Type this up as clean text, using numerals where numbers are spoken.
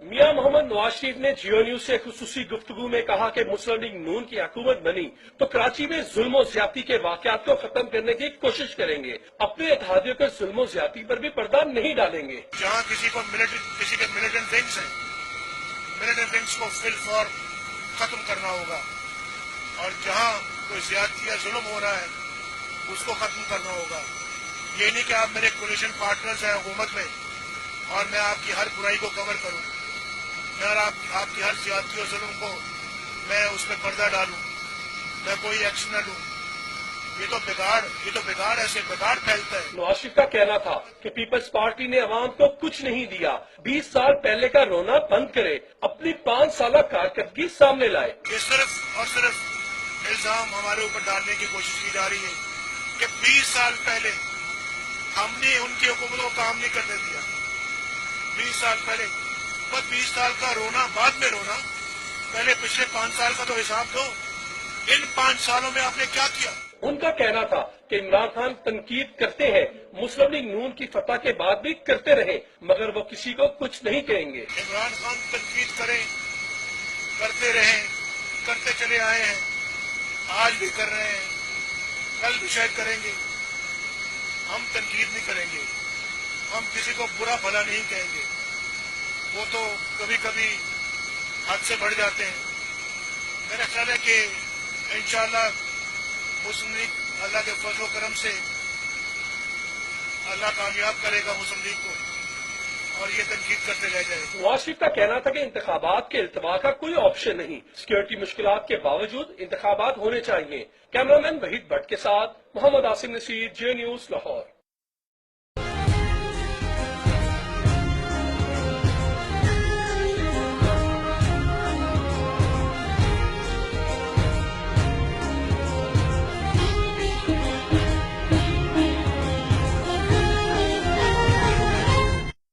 میاں محمد نواز شریف نے جیو نیوز سے خصوصی گفتگو میں کہا کہ مسلم لیگ نون کی حکومت بنی تو کراچی میں ظلم و زیادتی کے واقعات کو ختم کرنے کی کوشش کریں گے، اپنے اتحادیوں کے ظلم و زیادتی پر بھی پردہ نہیں ڈالیں گے۔ جہاں کسی کے ملیٹنٹ ونگز ہیں، ملیٹنٹ ونگز کو فل فور ختم کرنا ہوگا، اور جہاں کوئی زیادتی یا ظلم ہو رہا ہے اس کو ختم کرنا ہوگا۔ یہ نہیں کہ آپ میرے کولیشن پارٹنرز ہیں حکومت میں اور میں آپ کی ہر برائی کو کور کروں، میں آپ کی ہر زیادتی اور ظلم کو میں اس پہ پردہ ڈالوں، میں کوئی ایکشن نہ لوں۔ یہ تو بگاڑ ایسے بگاڑ پھیلتا ہے۔ نواز شریف کا کہنا تھا کہ پیپلز پارٹی نے عوام کو کچھ نہیں دیا، 20 سال پہلے کا رونا بند کرے، اپنی 5 سالہ کارکردگی سامنے لائے۔ یہ صرف اور صرف الزام ہمارے اوپر ڈالنے کی کوشش کی جا رہی ہے کہ 20 سال پہلے ہم نے ان کی حکومت کو کام نہیں کرنے دیا۔ 20 سال پہلے، بس 20 سال کا رونا بعد میں رونا، پہلے پچھلے 5 سال کا تو حساب دو۔ ان 5 سالوں میں آپ نے کیا کیا؟ ان کا کہنا تھا کہ عمران خان تنقید کرتے ہیں، مسلم لیگ نون کی فتح کے بعد بھی کرتے رہے، مگر وہ کسی کو کچھ نہیں کہیں گے۔ عمران خان تنقید کریں، کرتے رہیں، کرتے چلے آئے ہیں، آج بھی کر رہے ہیں، کل بھی شاید کریں گے۔ ہم تنقید نہیں کریں گے، ہم کسی کو برا بھلا نہیں کہیں گے، وہ تو کبھی کبھی حد سے بڑھ جاتے ہیں۔ میرا خیال ہے کہ انشاءاللہ مسلم لیگ اللہ کے فضل و کرم سے اللہ کامیاب کرے گا مسلم لیگ کو، اور یہ تنقید کرتے رہ جائے۔ نواز شریف کا کہنا تھا کہ انتخابات کے التوا کا کوئی آپشن نہیں، سیکورٹی مشکلات کے باوجود انتخابات ہونے چاہیے۔ کیمرامین وحید بٹ کے ساتھ محمد عاصم نصیر، جیو نیوز، لاہور۔